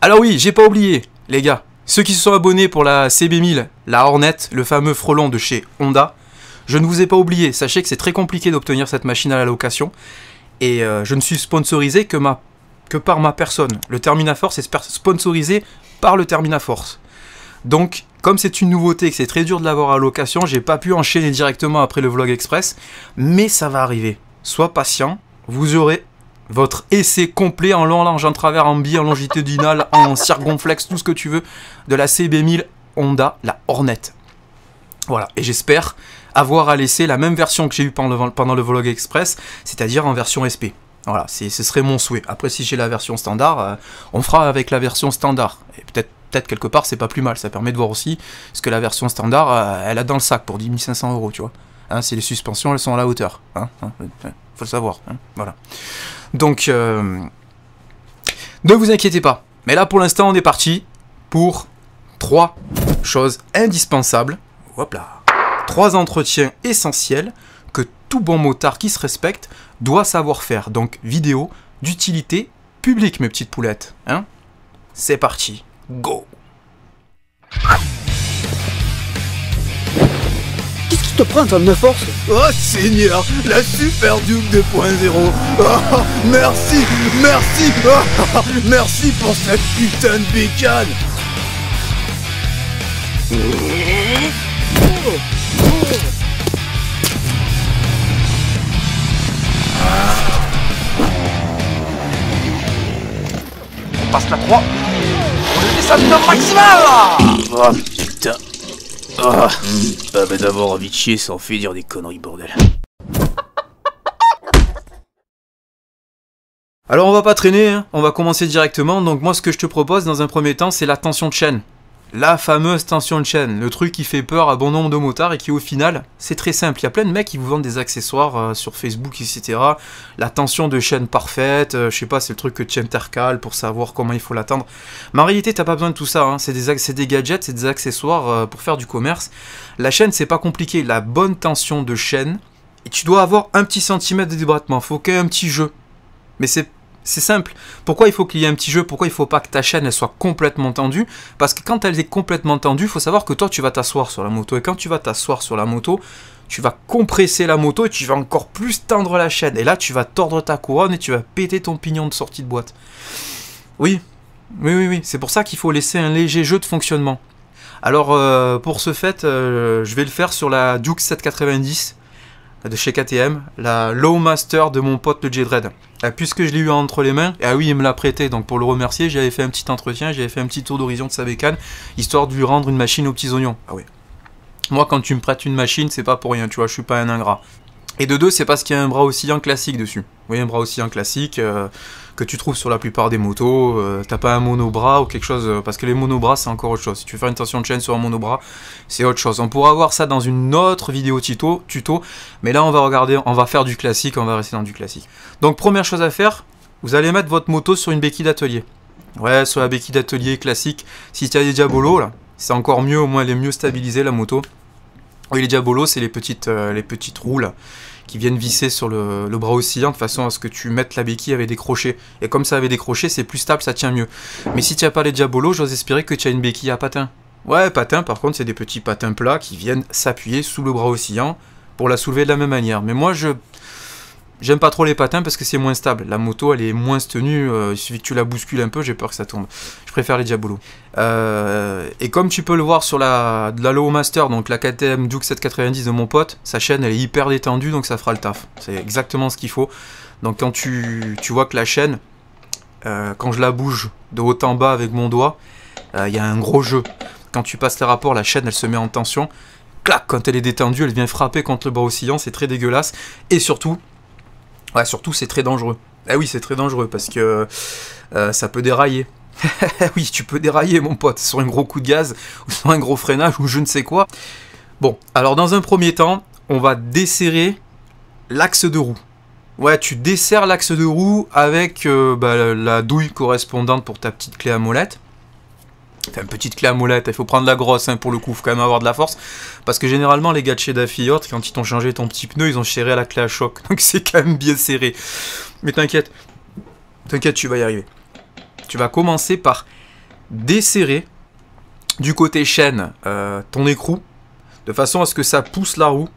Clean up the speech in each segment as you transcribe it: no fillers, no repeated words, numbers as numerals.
Alors oui, j'ai pas oublié, les gars. Ceux qui se sont abonnés pour la CB1000, la Hornet, le fameux frelon de chez Honda, je ne vous ai pas oublié. Sachez que c'est très compliqué d'obtenir cette machine à la location. Et je ne suis sponsorisé que par ma personne. Le Terminaforce est sponsorisé par le Terminaforce. Donc, comme c'est une nouveauté et que c'est très dur de l'avoir à location, j'ai pas pu enchaîner directement après le Vlog Express. Mais ça va arriver. Sois patient, vous aurez votre essai complet en long, large, en travers, en biais, en longitudinal, en circonflexe, tout ce que tu veux, de la CB1000 Honda, la Hornet. Voilà, et j'espère avoir à laisser la même version que j'ai eue pendant le Vlog Express, c'est-à-dire en version SP. Voilà, ce serait mon souhait. Après, si j'ai la version standard, on fera avec la version standard. Et peut-être quelque part, c'est pas plus mal. Ça permet de voir aussi ce que la version standard, elle a dans le sac pour 10 500 €, tu vois. Hein, si les suspensions, elles sont à la hauteur. Faut le savoir. Hein, voilà. Donc, ne vous inquiétez pas. Mais là, pour l'instant, on est parti pour 3 choses indispensables. Hop là. 3 entretiens essentiels que tout bon motard qui se respecte doit savoir faire. Donc, vidéo d'utilité publique, mes petites poulettes. Hein, c'est parti. Go. Qu'est-ce qui te prend, ton de force? Oh Seigneur, la Super Duke 2.0. Oh, merci, merci, oh, merci pour cette putain de bécane. On passe la 3. On le descend au maximal là. Oh putain. Ah bah d'abord envie de chier sans fait dire des conneries, bordel. Alors on va pas traîner, hein. On va commencer directement. Donc moi ce que je te propose dans un premier temps, c'est la tension de chaîne. La fameuse tension de chaîne, le truc qui fait peur à bon nombre de motards et qui au final, c'est très simple. Il y a plein de mecs qui vous vendent des accessoires sur Facebook, etc. La tension de chaîne parfaite, je sais pas, c'est le truc que tu intercales pour savoir comment il faut l'attendre. Mais en réalité, t'as pas besoin de tout ça, hein. C'est des gadgets, c'est des accessoires pour faire du commerce. La chaîne, c'est pas compliqué. La bonne tension de chaîne, et tu dois avoir un petit centimètre de débattement. Faut qu'il y ait un petit jeu. Mais c'est simple. Pourquoi il faut qu'il y ait un petit jeu? Pourquoi il ne faut pas que ta chaîne elle soit complètement tendue? Parce que quand elle est complètement tendue, il faut savoir que toi tu vas t'asseoir sur la moto. Et quand tu vas t'asseoir sur la moto, tu vas compresser la moto et tu vas encore plus tendre la chaîne. Et là tu vas tordre ta couronne et tu vas péter ton pignon de sortie de boîte. Oui. C'est pour ça qu'il faut laisser un léger jeu de fonctionnement. Alors pour ce fait, je vais le faire sur la Duke 790. De chez KTM, la Low Master de mon pote le J-Dread. Puisque je l'ai eu entre les mains, et ah oui, il me l'a prêté, donc pour le remercier, j'avais fait un petit entretien, j'avais fait un petit tour d'horizon de sa bécane, histoire de lui rendre une machine aux petits oignons. Ah oui. Moi, quand tu me prêtes une machine, c'est pas pour rien, tu vois, je suis pas un ingrat. Et de deux, c'est parce qu'il y a un bras oscillant classique dessus. Oui, un bras oscillant classique que tu trouves sur la plupart des montos. T'as pas un monobras ou quelque chose, parce que les monobras, c'est encore autre chose. Si tu veux faire une tension de chaîne sur un monobras, c'est autre chose. On pourra voir ça dans une autre vidéo tuto, mais là, on va regarder, on va faire du classique, on va rester dans du classique. Donc, première chose à faire, vous allez mettre votre moto sur une béquille d'atelier. Ouais, sur la béquille d'atelier classique. Si tu as des diabolos, là, c'est encore mieux, au moins elle est mieux stabilisée, la moto. Oui, les diabolos, c'est les petites roues, là, qui viennent visser sur le bras oscillant de façon à ce que tu mettes la béquille avec des crochets. Et comme ça avec des crochets, c'est plus stable, ça tient mieux. Mais si tu n'as pas les diabolos, j'ose espérer que tu as une béquille à patins. Ouais, patins, par contre, c'est des petits patins plats qui viennent s'appuyer sous le bras oscillant pour la soulever de la même manière. Mais moi, j'aime pas trop les patins parce que c'est moins stable. La moto, elle est moins tenue. Il suffit que tu la bouscules un peu, j'ai peur que ça tombe. Je préfère les diabolos. Et comme tu peux le voir sur la Low Master, donc la KTM Duke 790 de mon pote, sa chaîne, elle est hyper détendue, donc ça fera le taf. C'est exactement ce qu'il faut. Donc quand tu vois que la chaîne, quand je la bouge de haut en bas avec mon doigt, il y a un gros jeu. Quand tu passes les rapports, la chaîne, elle se met en tension. Clac, quand elle est détendue, elle vient frapper contre le bras oscillant. C'est très dégueulasse. Et surtout, ouais, surtout c'est très dangereux. Ah oui, c'est très dangereux parce que ça peut dérailler. Oui, tu peux dérailler, mon pote, sur un gros coup de gaz, ou sur un gros freinage, ou je ne sais quoi. Bon, alors dans un premier temps, on va desserrer l'axe de roue. Ouais, tu desserres l'axe de roue avec la douille correspondante pour ta petite clé à molette. Enfin, une petite clé à molette, il faut prendre la grosse, hein, pour le coup, il faut quand même avoir de la force. Parce que généralement, les gars de chez Daffy et autres, quand ils t'ont changé ton petit pneu, ils ont serré à la clé à choc. Donc c'est quand même bien serré. Mais t'inquiète, tu vas y arriver. Tu vas commencer par desserrer du côté chaîne ton écrou, de façon à ce que ça pousse la roue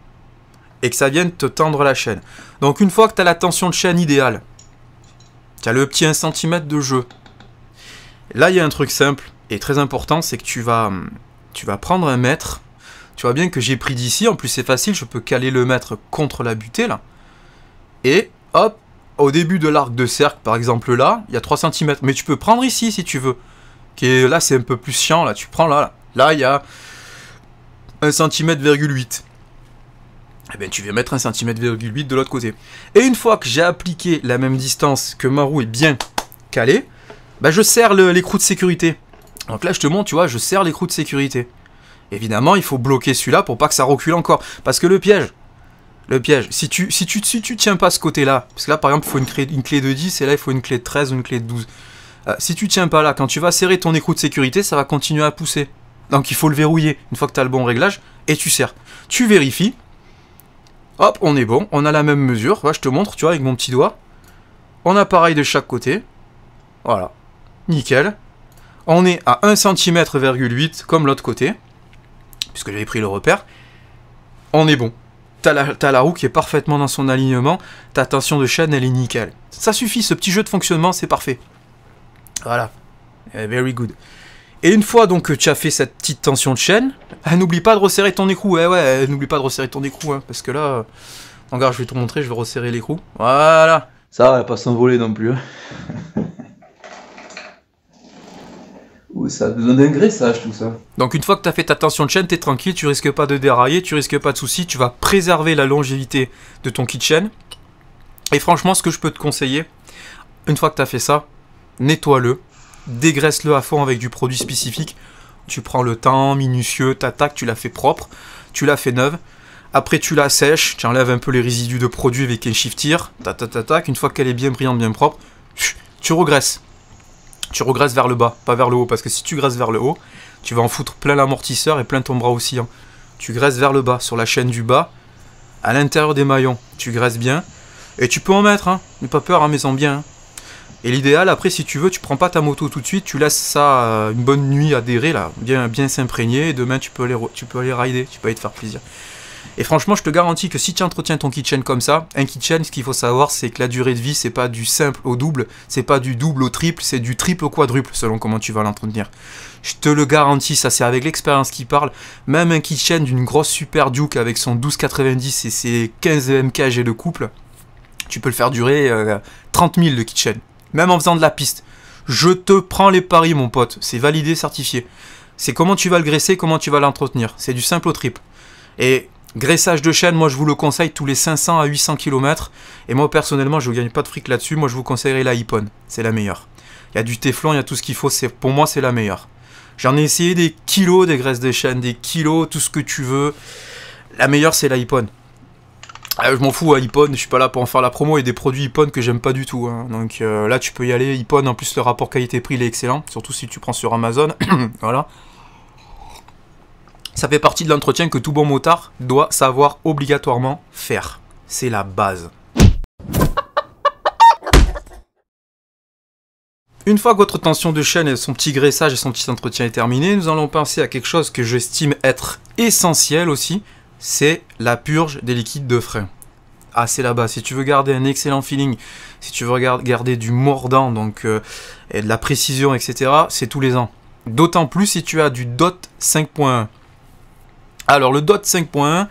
et que ça vienne te tendre la chaîne. Donc une fois que tu as la tension de chaîne idéale, tu as le petit 1 cm de jeu. Là, il y a un truc simple et très important, c'est que tu vas prendre un mètre. Tu vois bien que j'ai pris d'ici, en plus c'est facile, je peux caler le mètre contre la butée là. Et hop, au début de l'arc de cercle, par exemple là, il y a 3 cm. Mais tu peux prendre ici si tu veux. Là, c'est un peu plus chiant, là, tu prends là. Là, il y a 1,8 cm. Eh bien, tu vas mettre 1,8 cm de l'autre côté. Et une fois que j'ai appliqué la même distance, que ma roue est bien calée, bah, je serre l'écrou de sécurité. Donc là, je te montre, tu vois, je serre l'écrou de sécurité. Évidemment, il faut bloquer celui-là pour pas que ça recule encore. Parce que le piège, si tu tiens pas ce côté-là, parce que là, par exemple, il faut une clé de 10, et là, il faut une clé de 13 ou une clé de 12. Si tu tiens pas là, quand tu vas serrer ton écrou de sécurité, ça va continuer à pousser. Donc, il faut le verrouiller une fois que tu as le bon réglage, et tu serres. Tu vérifies. Hop, on est bon, on a la même mesure. Voilà, je te montre, tu vois, avec mon petit doigt. On a pareil de chaque côté. Voilà. Nickel. On est à 1,8 cm comme l'autre côté. Puisque j'avais pris le repère. On est bon. T'as la roue qui est parfaitement dans son alignement. Ta tension de chaîne, elle est nickel. Ça suffit, ce petit jeu de fonctionnement, c'est parfait. Voilà. Very good. Et une fois donc que tu as fait cette petite tension de chaîne, n'oublie pas de resserrer ton écrou. N'oublie pas de resserrer ton écrou. Hein, parce que là, regarde, je vais te montrer, je vais resserrer l'écrou. Voilà. Ça va pas s'envoler non plus. Hein. Ouh, ça a besoin d'un graissage tout ça. Donc une fois que tu as fait ta tension de chaîne, tu es tranquille, tu risques pas de dérailler, tu risques pas de soucis, tu vas préserver la longévité de ton kit chaîne. Et franchement, ce que je peux te conseiller, une fois que tu as fait ça, nettoie-le, dégraisse-le à fond avec du produit spécifique. Tu prends le temps, minutieux, t'attaques, tu la fais propre, tu la fais neuve. Après tu la sèches, tu enlèves un peu les résidus de produit avec un shifter, tac, une fois qu'elle est bien brillante, bien propre, tu regresses. Tu regresses vers le bas, pas vers le haut, parce que si tu graisses vers le haut, tu vas en foutre plein l'amortisseur et plein ton bras aussi. Hein. Tu graisses vers le bas, sur la chaîne du bas, à l'intérieur des maillons, tu graisses bien, et tu peux en mettre, hein. N'aie pas peur, hein, mets-en bien. Hein. Et l'idéal, après, si tu veux, tu prends pas ta moto tout de suite, tu laisses ça une bonne nuit adhérer, là, bien s'imprégner, et demain tu peux aller rider, tu peux aller te faire plaisir. Et franchement, je te garantis que si tu entretiens ton kit chain comme ça, un kit chain, ce qu'il faut savoir, c'est que la durée de vie, c'est pas du simple au double, c'est pas du double au triple, c'est du triple au quadruple, selon comment tu vas l'entretenir. Je te le garantis, ça c'est avec l'expérience qui parle. Même un kit chain d'une grosse Super Duke avec son 1290 et ses 15 mkg de couple, tu peux le faire durer 30 000 de kit chain, même en faisant de la piste. Je te prends les paris, mon pote, c'est validé, certifié. C'est comment tu vas le graisser, comment tu vas l'entretenir. C'est du simple au triple. Et graissage de chaîne, moi je vous le conseille tous les 500 à 800 km. Et moi personnellement, je ne gagne pas de fric là-dessus. Moi je vous conseillerais la Ippon. C'est la meilleure. Il y a du téflon, il y a tout ce qu'il faut. Pour moi, c'est la meilleure. J'en ai essayé des kilos des graisses de chaîne, des kilos, tout ce que tu veux. La meilleure, c'est la Ippon. Je m'en fous à Ippon, je suis pas là pour en faire la promo. Il y a des produits Ippon que j'aime pas du tout. Hein. Donc là, tu peux y aller. Ippon, en plus, le rapport qualité-prix, il est excellent. Surtout si tu prends sur Amazon. Voilà. Ça fait partie de l'entretien que tout bon motard doit savoir obligatoirement faire. C'est la base. Une fois que votre tension de chaîne et son petit graissage et son petit entretien est terminé, nous allons penser à quelque chose que j'estime être essentiel aussi, c'est la purge des liquides de frein. Ah, c'est la base. Si tu veux garder un excellent feeling, si tu veux garder du mordant, donc et de la précision, etc., c'est tous les ans. D'autant plus si tu as du DOT 5.1. Alors le DOT 5.1,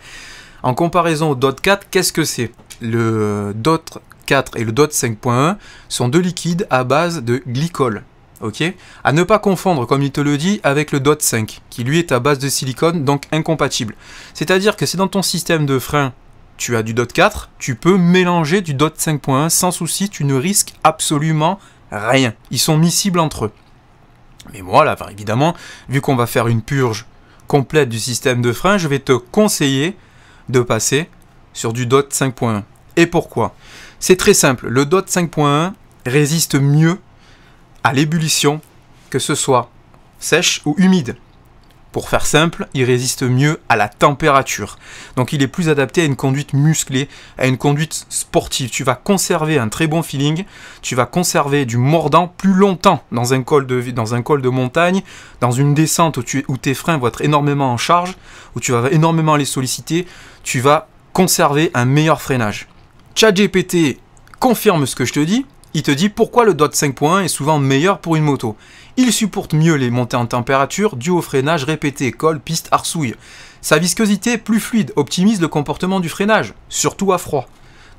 en comparaison au DOT 4, qu'est-ce que c'est? Le DOT 4 et le DOT 5.1 sont deux liquides à base de glycol. Ok, à ne pas confondre, comme il te le dit, avec le DOT 5, qui lui est à base de silicone, donc incompatible. C'est-à-dire que si dans ton système de frein, tu as du DOT 4, tu peux mélanger du DOT 5.1 sans souci, tu ne risques absolument rien. Ils sont miscibles entre eux. Mais voilà, enfin, évidemment, vu qu'on va faire une purge complète du système de frein, je vais te conseiller de passer sur du DOT 5.1. Et pourquoi? C'est très simple, le DOT 5.1 résiste mieux à l'ébullition, que ce soit sèche ou humide. Pour faire simple, il résiste mieux à la température. Donc il est plus adapté à une conduite musclée, à une conduite sportive. Tu vas conserver un très bon feeling, tu vas conserver du mordant plus longtemps dans un col de montagne, dans une descente où tes freins vont être énormément en charge, où tu vas énormément les solliciter, tu vas conserver un meilleur freinage. ChatGPT confirme ce que je te dis, il te dit pourquoi le DOT 5.1 est souvent meilleur pour une moto. Il supporte mieux les montées en température dues au freinage répété, col, piste, arsouille. Sa viscosité plus fluide optimise le comportement du freinage, surtout à froid.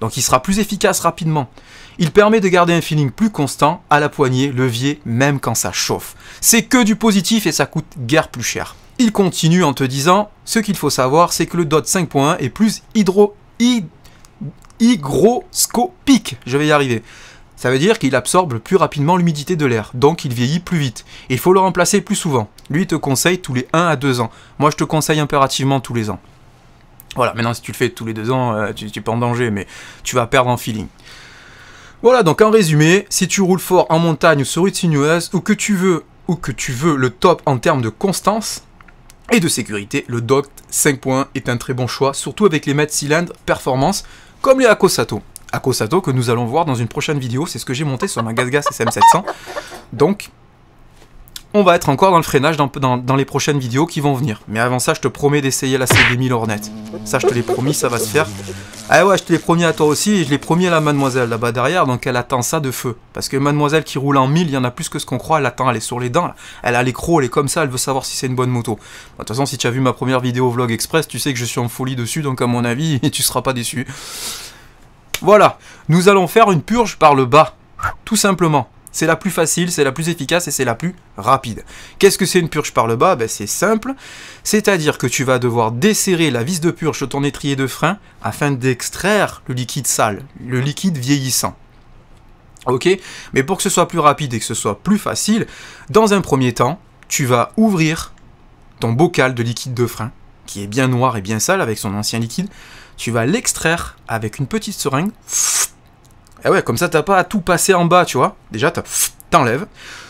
Donc il sera plus efficace rapidement. Il permet de garder un feeling plus constant à la poignée, levier, même quand ça chauffe. C'est que du positif et ça coûte guère plus cher. Il continue en te disant, ce qu'il faut savoir, c'est que le DOT 5.1 est plus hygroscopique. Je vais y arriver. Ça veut dire qu'il absorbe plus rapidement l'humidité de l'air, donc il vieillit plus vite. Et il faut le remplacer plus souvent. Lui, il te conseille tous les 1 à 2 ans. Moi, je te conseille impérativement tous les ans. Voilà, maintenant, si tu le fais tous les 2 ans, tu n'es pas en danger, mais tu vas perdre en feeling. Voilà, donc en résumé, si tu roules fort en montagne ou sur route sinueuse, ou que tu veux le top en termes de constance et de sécurité, le DOT 5.1 est un très bon choix, surtout avec les mètres cylindres performance, comme les Akosato. Akosato que nous allons voir dans une prochaine vidéo, c'est ce que j'ai monté sur ma GasGas SM700. Donc, on va être encore dans le freinage dans les prochaines vidéos qui vont venir. Mais avant ça, je te promets d'essayer la CD1000 Hornet. Ça, je te l'ai promis, ça va se faire. Ah ouais, je te l'ai promis à toi aussi, et je l'ai promis à la mademoiselle là-bas derrière, donc elle attend ça de feu. Parce que mademoiselle qui roule en 1000, il y en a plus que ce qu'on croit, elle attend, elle est sur les dents, là. Elle a l'écrou, elle est comme ça, elle veut savoir si c'est une bonne moto. De toute façon, si tu as vu ma première vidéo Vlog Express, tu sais que je suis en folie dessus, donc à mon avis, tu seras pas déçu. Voilà, nous allons faire une purge par le bas, tout simplement. C'est la plus facile, c'est la plus efficace et c'est la plus rapide. Qu'est-ce que c'est une purge par le bas? Ben, c'est simple, c'est-à-dire que tu vas devoir desserrer la vis de purge sur ton étrier de frein afin d'extraire le liquide sale, le liquide vieillissant. Ok? Mais pour que ce soit plus rapide et que ce soit plus facile, dans un premier temps, tu vas ouvrir ton bocal de liquide de frein, qui est bien noir et bien sale avec son ancien liquide. Tu vas l'extraire avec une petite seringue. Et ouais, comme ça, t'as pas à tout passer en bas, tu vois. Déjà, t'enlèves.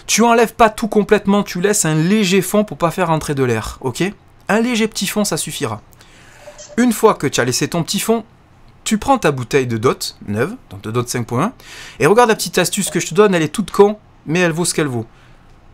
Tu enlèves pas tout complètement, tu laisses un léger fond pour pas faire rentrer de l'air, ok? Un léger petit fond, ça suffira. Une fois que tu as laissé ton petit fond, tu prends ta bouteille de DOT, neuve, donc de DOT 5.1, et regarde la petite astuce que je te donne, elle est toute con, mais elle vaut ce qu'elle vaut.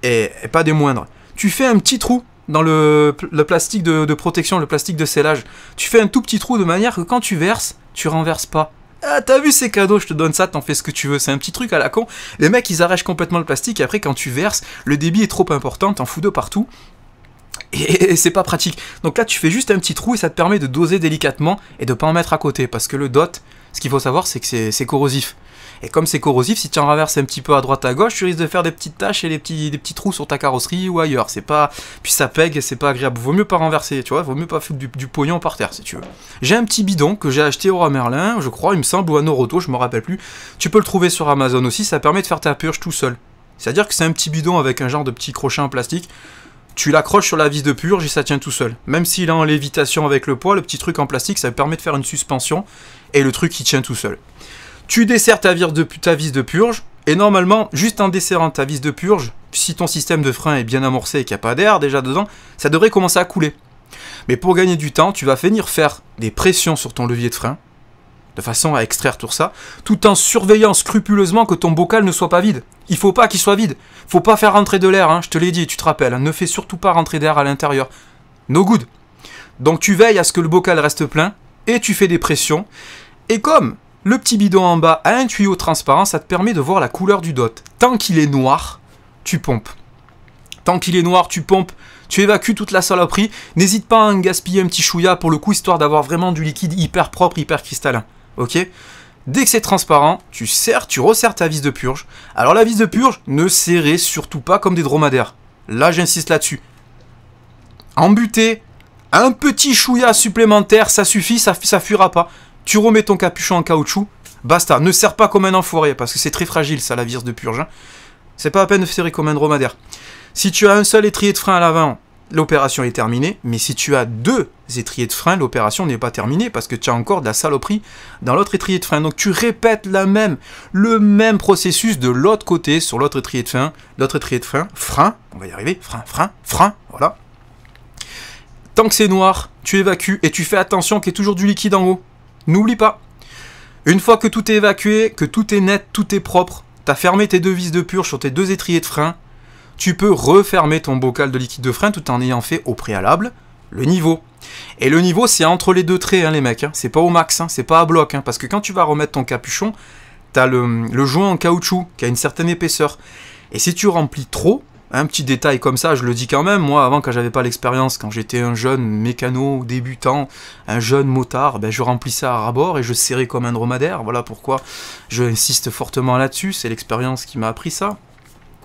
Et pas des moindres. Tu fais un petit trou dans le plastique de protection, le plastique de scellage. Tu fais un tout petit trou de manière que quand tu verses, tu renverses pas. Ah, t'as vu, c'est cadeau, je te donne ça, t'en fais ce que tu veux. C'est un petit truc à la con. Les mecs, ils arrachent complètement le plastique et après, quand tu verses, le débit est trop important, t'en fous de partout. Et c'est pas pratique. Donc là, tu fais juste un petit trou et ça te permet de doser délicatement et de pas en mettre à côté. Parce que le DOT, ce qu'il faut savoir, c'est que c'est corrosif. Et comme c'est corrosif, si tu en renverses un petit peu à droite à gauche, tu risques de faire des petites taches et des petits trous sur ta carrosserie ou ailleurs. C'est pas, puis ça pègue et c'est pas agréable. Vaut mieux pas renverser, tu vois, vaut mieux pas foutre du pognon par terre si tu veux. J'ai un petit bidon que j'ai acheté au Roi Merlin, je crois, il me semble, ou à Noroto, je me rappelle plus. Tu peux le trouver sur Amazon aussi, ça permet de faire ta purge tout seul. C'est-à-dire que c'est un petit bidon avec un genre de petit crochet en plastique. Tu l'accroches sur la vis de purge et ça tient tout seul. Même s'il est en lévitation avec le poids, le petit truc en plastique, ça permet de faire une suspension et le truc il tient tout seul. Tu desserres ta vis de purge, et normalement, juste en desserrant ta vis de purge, si ton système de frein est bien amorcé et qu'il n'y a pas d'air déjà dedans, ça devrait commencer à couler. Mais pour gagner du temps, tu vas venir faire des pressions sur ton levier de frein, de façon à extraire tout ça, tout en surveillant scrupuleusement que ton bocal ne soit pas vide. Il faut pas qu'il soit vide. Faut pas faire rentrer de l'air, hein, je te l'ai dit, tu te rappelles, hein, ne fais surtout pas rentrer d'air à l'intérieur. No good. Donc tu veilles à ce que le bocal reste plein, et tu fais des pressions, et comme le petit bidon en bas a un tuyau transparent, ça te permet de voir la couleur du DOT. Tant qu'il est noir, tu pompes. Tant qu'il est noir, tu pompes, tu évacues toute la saloperie. N'hésite pas à en gaspiller un petit chouïa pour le coup, histoire d'avoir vraiment du liquide hyper propre, hyper cristallin. Ok? Dès que c'est transparent, tu serres, tu resserres ta vis de purge. Alors la vis de purge, ne serrez surtout pas comme des dromadaires. Là, j'insiste là-dessus. Embuter, un petit chouïa supplémentaire, ça suffit, ça fuira pas. Tu remets ton capuchon en caoutchouc, basta. Ne serre pas comme un enfoiré, parce que c'est très fragile, ça, la vis de purge. Hein. C'est pas la peine de serrer comme un dromadaire. Si tu as un seul étrier de frein à l'avant, l'opération est terminée. Mais si tu as 2 étriers de frein, l'opération n'est pas terminée, parce que tu as encore de la saloperie dans l'autre étrier de frein. Donc tu répètes le même processus de l'autre côté, sur l'autre étrier de frein, frein, on va y arriver, frein, voilà. Tant que c'est noir, tu évacues et tu fais attention qu'il y ait toujours du liquide en haut. N'oublie pas. Une fois que tout est évacué, que tout est net, tout est propre, tu as fermé tes 2 vis de purge sur tes 2 étriers de frein, tu peux refermer ton bocal de liquide de frein tout en ayant fait au préalable le niveau. Et le niveau, c'est entre les 2 traits, hein, les mecs. Hein. C'est pas au max, hein, c'est pas à bloc. Hein, parce que quand tu vas remettre ton capuchon, tu as le joint en caoutchouc qui a une certaine épaisseur. Et si tu remplis trop, un petit détail comme ça, je le dis quand même, moi avant quand j'avais pas l'expérience, quand j'étais un jeune mécano débutant, un jeune motard, ben, je remplissais à ras-bord et je serrais comme un dromadaire, voilà pourquoi je insiste fortement là-dessus, c'est l'expérience qui m'a appris ça.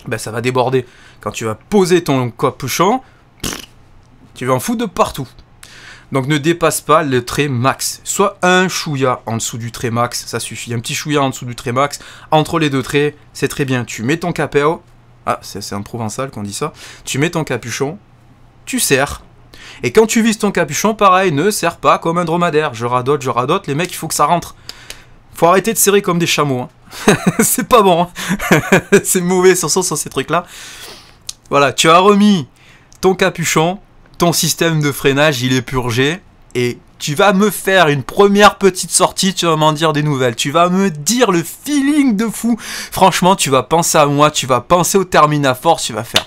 Ben ça va déborder. Quand tu vas poser ton capuchon, tu vas en foutre de partout. Donc ne dépasse pas le trait max. Soit un chouïa en dessous du trait max, ça suffit. Un petit chouïa en dessous du trait max, entre les 2 traits, c'est très bien. Tu mets ton capéo. Ah, c'est en provençal qu'on dit ça. Tu mets ton capuchon, tu serres. Et quand tu vises ton capuchon, pareil, ne serre pas comme un dromadaire. Je radote, les mecs, il faut que ça rentre. Faut arrêter de serrer comme des chameaux. Hein. C'est pas bon. Hein. C'est mauvais sur ces trucs-là. Voilà, tu as remis ton capuchon, ton système de freinage, il est purgé. Et tu vas me faire une première petite sortie, tu vas m'en dire des nouvelles. Tu vas me dire le feeling de fou. Franchement, tu vas penser à moi, tu vas penser au Terminaforce, tu vas faire...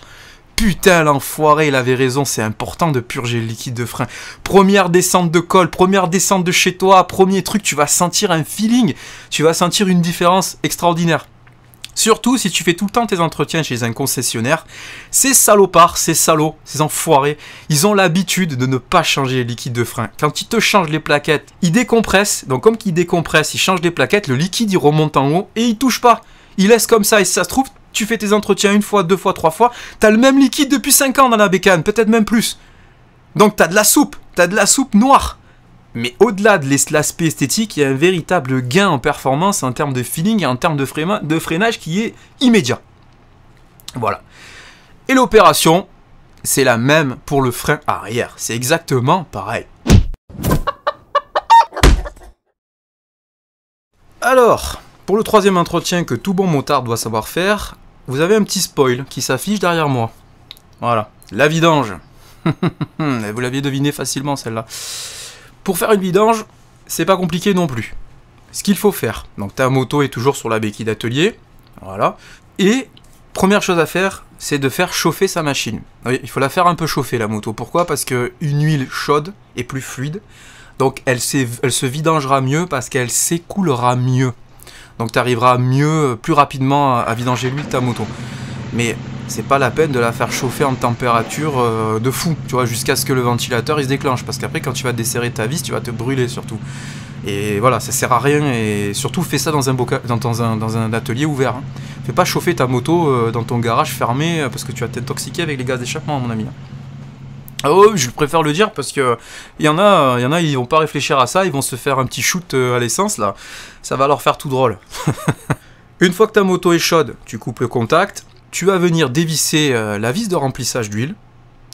Putain, l'enfoiré, il avait raison, c'est important de purger le liquide de frein. Première descente de col, première descente de chez toi, premier truc, tu vas sentir un feeling. Tu vas sentir une différence extraordinaire. Surtout si tu fais tout le temps tes entretiens chez un concessionnaire, ces salopards, ces salauds, ces enfoirés, ils ont l'habitude de ne pas changer les liquides de frein. Quand ils te changent les plaquettes, ils décompressent. Donc comme qu'ils décompressent, ils changent les plaquettes, le liquide il remonte en haut et il touche pas. Il laisse comme ça et si ça se trouve, tu fais tes entretiens 1 fois, 2 fois, 3 fois, t'as le même liquide depuis 5 ans dans la bécane, peut-être même plus. Donc t'as de la soupe noire. Mais au-delà de l'aspect esthétique, il y a un véritable gain en performance en termes de feeling et en termes de freinage qui est immédiat. Voilà. Et l'opération, c'est la même pour le frein arrière. C'est exactement pareil. Alors, pour le 3e entretien que tout bon motard doit savoir faire, vous avez un petit spoil qui s'affiche derrière moi. Voilà, la vidange. Vous l'aviez deviné facilement celle-là. Pour faire une vidange, c'est pas compliqué non plus. Ce qu'il faut faire, donc ta moto est toujours sur la béquille d'atelier, voilà, et première chose à faire, c'est de faire chauffer sa machine. Oui, il faut la faire un peu chauffer la moto. Pourquoi? Parce qu'une huile chaude est plus fluide, donc elle se vidangera mieux parce qu'elle s'écoulera mieux. Donc tu arriveras mieux, plus rapidement à vidanger l'huile de ta moto. Mais c'est pas la peine de la faire chauffer en température de fou, tu vois, jusqu'à ce que le ventilateur il se déclenche. Parce qu'après, quand tu vas desserrer ta vis, tu vas te brûler surtout. Et voilà, ça sert à rien. Et surtout, fais ça dans un atelier ouvert. Hein. Fais pas chauffer ta moto dans ton garage fermé parce que tu vas t'intoxiquer avec les gaz d'échappement, à mon ami. Ah oui, je préfère le dire parce que il y en a, ils vont pas réfléchir à ça, ils vont se faire un petit shoot à l'essence là. Ça va leur faire tout drôle. Une fois que ta moto est chaude, tu coupes le contact. Tu vas venir dévisser la vis de remplissage d'huile,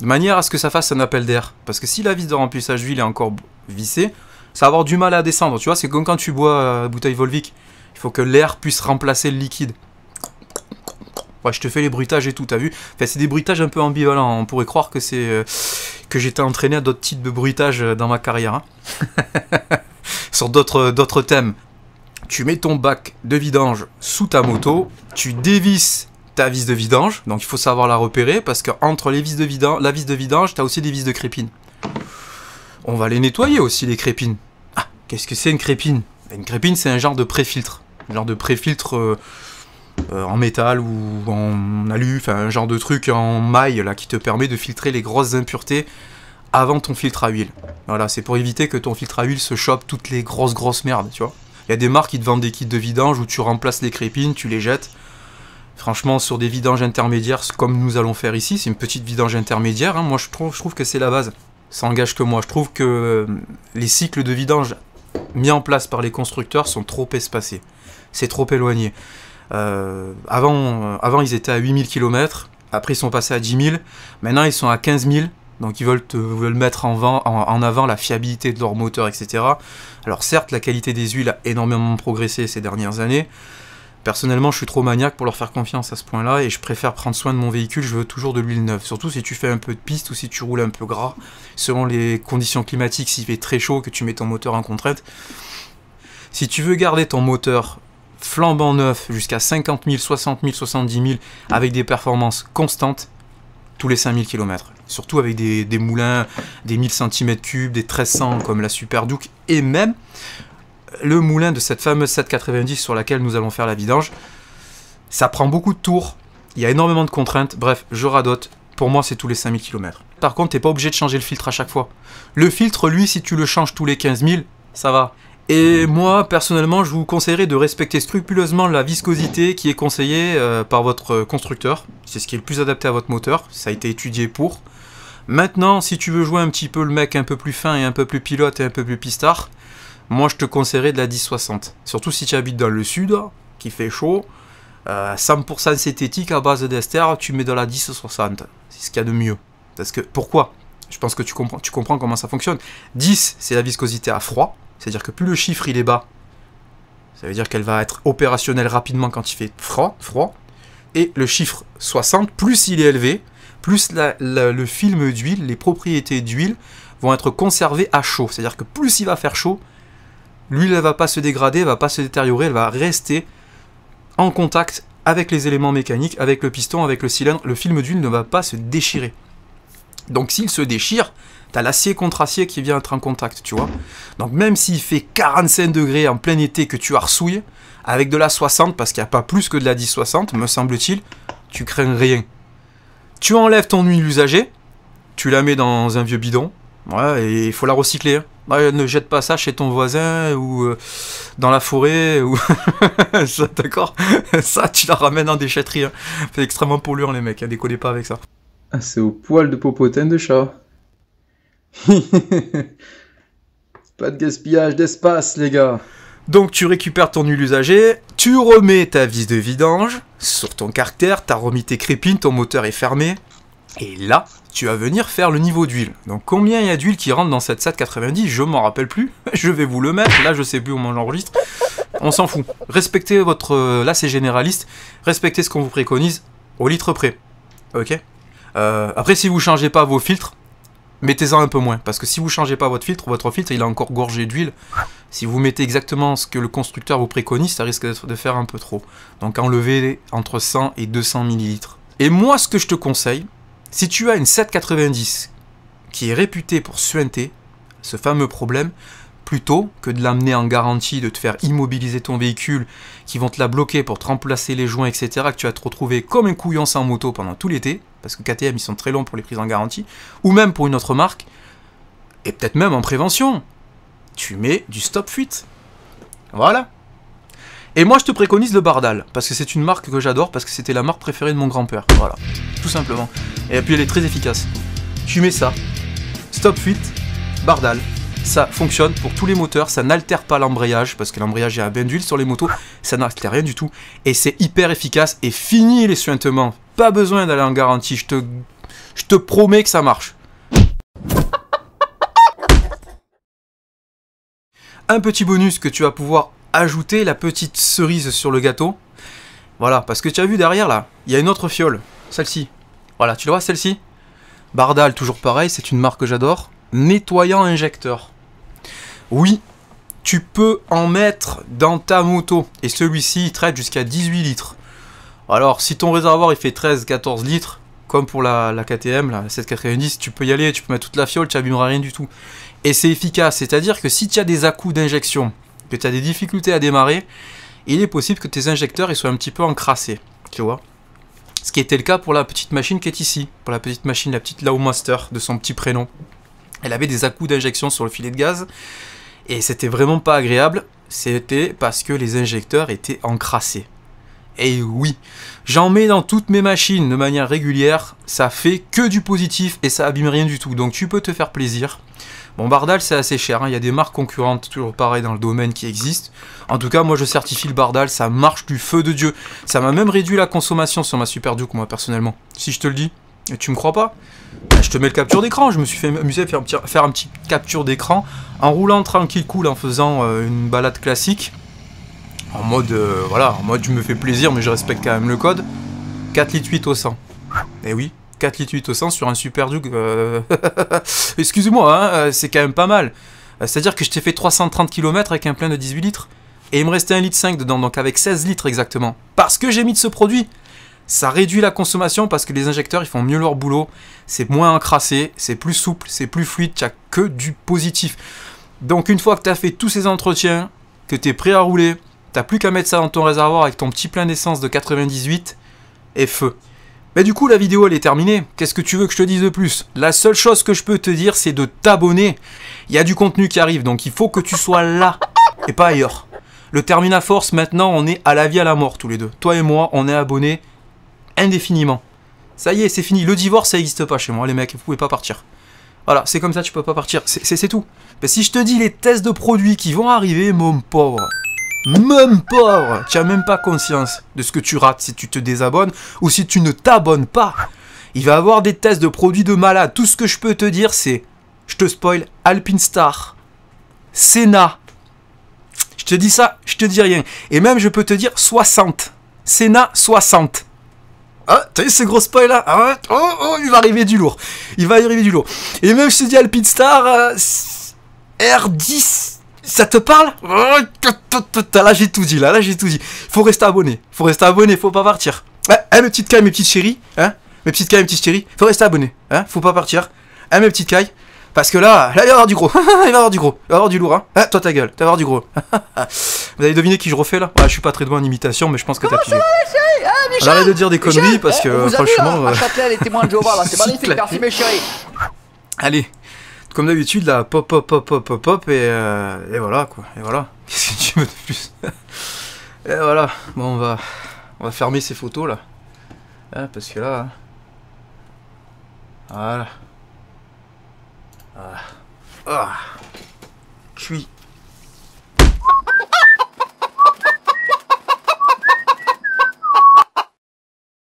de manière à ce que ça fasse un appel d'air. Parce que si la vis de remplissage d'huile est encore vissée, ça va avoir du mal à descendre. Tu vois, c'est comme quand tu bois bouteille Volvic. Il faut que l'air puisse remplacer le liquide. Ouais, je te fais les bruitages et tout, t'as vu? Enfin, c'est des bruitages un peu ambivalents. On pourrait croire que c'est que j'étais entraîné à d'autres types de bruitages dans ma carrière. Hein. Sur d'autres thèmes. Tu mets ton bac de vidange sous ta moto, tu dévisses ta vis de vidange, donc il faut savoir la repérer, parce qu'entre la vis de vidange, tu as aussi des vis de crépine. On va les nettoyer aussi, les crépines. Ah, qu'est-ce que c'est une crépine? Une crépine, c'est un genre de pré-filtre. Un genre de pré-filtre en métal ou en alu, enfin un genre de truc en maille là, qui te permet de filtrer les grosses impuretés avant ton filtre à huile. Voilà, c'est pour éviter que ton filtre à huile se chope toutes les grosses merdes, tu vois. Il y a des marques qui te vendent des kits de vidange où tu remplaces les crépines, tu les jettes. Franchement, sur des vidanges intermédiaires, comme nous allons faire ici, c'est une petite vidange intermédiaire, hein, moi je trouve que c'est la base. Ça engage que moi. Je trouve que les cycles de vidange mis en place par les constructeurs sont trop espacés. C'est trop éloigné. Avant, ils étaient à 8000 km, après ils sont passés à 10 000, maintenant ils sont à 15 000. Donc ils veulent mettre en avant la fiabilité de leur moteur, etc. Alors certes, la qualité des huiles a énormément progressé ces dernières années, Personnellement, je suis trop maniaque pour leur faire confiance à ce point-là, et je préfère prendre soin de mon véhicule, je veux toujours de l'huile neuve. Surtout si tu fais un peu de piste ou si tu roules un peu gras, selon les conditions climatiques, s'il fait très chaud, que tu mets ton moteur en contrainte. Si tu veux garder ton moteur flambant neuf jusqu'à 50 000, 60 000, 70 000, avec des performances constantes, tous les 5000 km. Surtout avec des moulins, des 1000 cm3, des 1300 comme la Super Duke, et même le moulin de cette fameuse 790 sur laquelle nous allons faire la vidange. Ça prend beaucoup de tours, il y a énormément de contraintes, bref, je radote. Pour moi, c'est tous les 5000 km. Par contre, t'es pas obligé de changer le filtre à chaque fois. Le filtre, lui, si tu le changes tous les 15 000, ça va. Et moi, personnellement, je vous conseillerais de respecter scrupuleusement la viscosité qui est conseillée par votre constructeur. C'est ce qui est le plus adapté à votre moteur, ça a été étudié pour. Maintenant, si tu veux jouer un petit peu le mec un peu plus fin et un peu plus pilote et un peu plus pistard, moi je te conseillerais de la 1060. Surtout si tu habites dans le sud, qui fait chaud, 100% synthétique à base d'ester, tu mets de la 1060. C'est ce qu'il y a de mieux. Parce que, pourquoi? Je pense que tu comprends comment ça fonctionne. 10, c'est la viscosité à froid. C'est-à-dire que plus le chiffre il est bas, ça veut dire qu'elle va être opérationnelle rapidement quand il fait froid. Et le chiffre 60, plus il est élevé, plus le film d'huile, les propriétés d'huile vont être conservées à chaud. C'est-à-dire que plus il va faire chaud, l'huile ne va pas se dégrader, elle ne va pas se détériorer, elle va rester en contact avec les éléments mécaniques, avec le piston, avec le cylindre. Le film d'huile ne va pas se déchirer. Donc s'il se déchire, t'as l'acier contre acier qui vient être en contact, tu vois. Donc même s'il fait 45 degrés en plein été que tu arsouilles, avec de la 60, parce qu'il n'y a pas plus que de la 1060, me semble-t-il, tu crains rien. Tu enlèves ton huile usagée, tu la mets dans un vieux bidon, ouais, et il faut la recycler. Hein. Ouais, ne jette pas ça chez ton voisin, ou dans la forêt, ou... ça, d'accord. Ça, tu la ramènes en déchetterie. Hein. C'est extrêmement polluant, les mecs, hein, déconnez pas avec ça. Ah, c'est au poil de popotin de chat. Pas de gaspillage d'espace, les gars. Donc tu récupères ton huile usagée, tu remets ta vis de vidange sur ton carter, t'as remis tes crépines, ton moteur est fermé. Et là, tu vas venir faire le niveau d'huile. Donc combien il y a d'huile qui rentre dans cette 790, je m'en rappelle plus. Je vais vous le mettre, là je sais plus où on l'enregistre. On s'en fout. Respectez votre... là c'est généraliste. Respectez ce qu'on vous préconise au litre près. Ok. Après si vous changez pas vos filtres, mettez-en un peu moins, parce que si vous changez pas votre filtre il est encore gorgé d'huile. Si vous mettez exactement ce que le constructeur vous préconise, ça risque de faire un peu trop. Donc enlevez entre 100 et 200 ml. Et moi ce que je te conseille, si tu as une 790 qui est réputée pour suinter, ce fameux problème, plutôt que de l'amener en garantie, de te faire immobiliser ton véhicule, qui vont te la bloquer pour te remplacer les joints, etc., que tu vas te retrouver comme un couillon sans moto pendant tout l'été, parce que KTM ils sont très longs pour les prises en garantie, ou même pour une autre marque, et peut-être même en prévention, tu mets du stop fuite. Voilà. Et moi je te préconise le Bardal, parce que c'est une marque que j'adore, parce que c'était la marque préférée de mon grand-père. Voilà, tout simplement. Et puis elle est très efficace. Tu mets ça, stop fuite, Bardal. Ça fonctionne pour tous les moteurs, ça n'altère pas l'embrayage, parce que l'embrayage est à bain d'huile sur les motos, ça n'altère rien du tout, et c'est hyper efficace, et fini les suintements, pas besoin d'aller en garantie, je te promets que ça marche. Un petit bonus que tu vas pouvoir ajouter, la petite cerise sur le gâteau, voilà, parce que tu as vu derrière là, il y a une autre fiole, celle-ci, voilà, tu la vois celle-ci, Bardal, toujours pareil, c'est une marque que j'adore, nettoyant injecteur. Oui, tu peux en mettre dans ta moto. Et celui-ci, il traite jusqu'à 18 litres. Alors, si ton réservoir, il fait 13-14 litres, comme pour la KTM, la 790, tu peux y aller, tu peux mettre toute la fiole, tu n'abîmeras rien du tout. Et c'est efficace, c'est-à-dire que si tu as des à-coups d'injection, que tu as des difficultés à démarrer, il est possible que tes injecteurs ils soient un petit peu encrassés, tu vois. Ce qui était le cas pour la petite machine qui est ici, pour la petite machine, la petite Lawmaster de son petit prénom. Elle avait des à-coups d'injection sur le filet de gaz, et c'était vraiment pas agréable, c'était parce que les injecteurs étaient encrassés. Et oui, j'en mets dans toutes mes machines de manière régulière, ça fait que du positif et ça abîme rien du tout, donc tu peux te faire plaisir. Bon, Bardal c'est assez cher, hein. Il y a des marques concurrentes, toujours pareil dans le domaine qui existent. En tout cas, moi je certifie le Bardal, ça marche du feu de Dieu. Ça m'a même réduit la consommation sur ma Super Duke, moi personnellement. Si je te le dis, et tu me crois pas? Je te mets le capture d'écran, je me suis fait amuser à faire un petit capture d'écran en roulant tranquille cool en faisant une balade classique. En mode, voilà, en mode je me fais plaisir, mais je respecte quand même le code. 4 litres 8 au 100. Eh oui, 4 litres 8 au 100 sur un Super Duke. Excusez-moi, hein, c'est quand même pas mal. C'est-à-dire que je t'ai fait 330 km avec un plein de 18 litres. Et il me restait 1,5 litre dedans, donc avec 16 litres exactement. Parce que j'ai mis de ce produit. Ça réduit la consommation parce que les injecteurs, ils font mieux leur boulot. C'est moins encrassé, c'est plus souple, c'est plus fluide, tu n'as que du positif. Donc une fois que tu as fait tous ces entretiens, que tu es prêt à rouler, t'as plus qu'à mettre ça dans ton réservoir avec ton petit plein d'essence de 98 et feu. Mais du coup, la vidéo, elle est terminée. Qu'est-ce que tu veux que je te dise de plus? La seule chose que je peux te dire, c'est de t'abonner. Il y a du contenu qui arrive, donc il faut que tu sois là et pas ailleurs. Le Terminaforce, maintenant, on est à la vie à la mort tous les deux. Toi et moi, on est abonnés indéfiniment. Ça y est, c'est fini. Le divorce, ça n'existe pas chez moi, les mecs. Vous pouvez pas partir. Voilà, c'est comme ça, tu peux pas partir. C'est tout. Mais si je te dis les tests de produits qui vont arriver, mon pauvre... Même pauvre, tu n'as même pas conscience de ce que tu rates si tu te désabonnes ou si tu ne t'abonnes pas. Il va y avoir des tests de produits de malade. Tout ce que je peux te dire, c'est, je te spoil, Alpinestar, Senna. Je te dis ça, je te dis rien. Et même, je peux te dire 60. Senna 60. Ah, t'as vu ce gros spoil là? Ah, oh, il va arriver du lourd. Il va y arriver du lourd. Et même, je te dis Alpinestar, R10. Ça te parle? Là j'ai tout dit, là j'ai tout dit. Faut rester abonné, faut pas partir. Hein, mes petites cailles, mes petites chéries, hein, mes petites cailles, mes petites chéries, faut rester abonné, hein, faut pas partir. Hein, mes petites cailles, parce que là, il va y avoir du gros, il va y avoir du gros, il va y avoir du lourd, hein. Hein, toi ta gueule, tu vas avoir du gros. Vous avez deviné qui je refais là? Ouais, je suis pas très bon en imitation, mais je pense que t'as pigé. On arrête de dire des conneries parce que franchement. Châtelet, les témoins de Jéhovah, là, c'est magnifique, merci mes chéris. Allez. Comme d'habitude, là, pop, et voilà, quoi, et voilà. Qu'est-ce que tu veux de plus? Et voilà, bon, on va fermer ces photos, là. Hein, parce que là... Voilà. Ah. Cuit.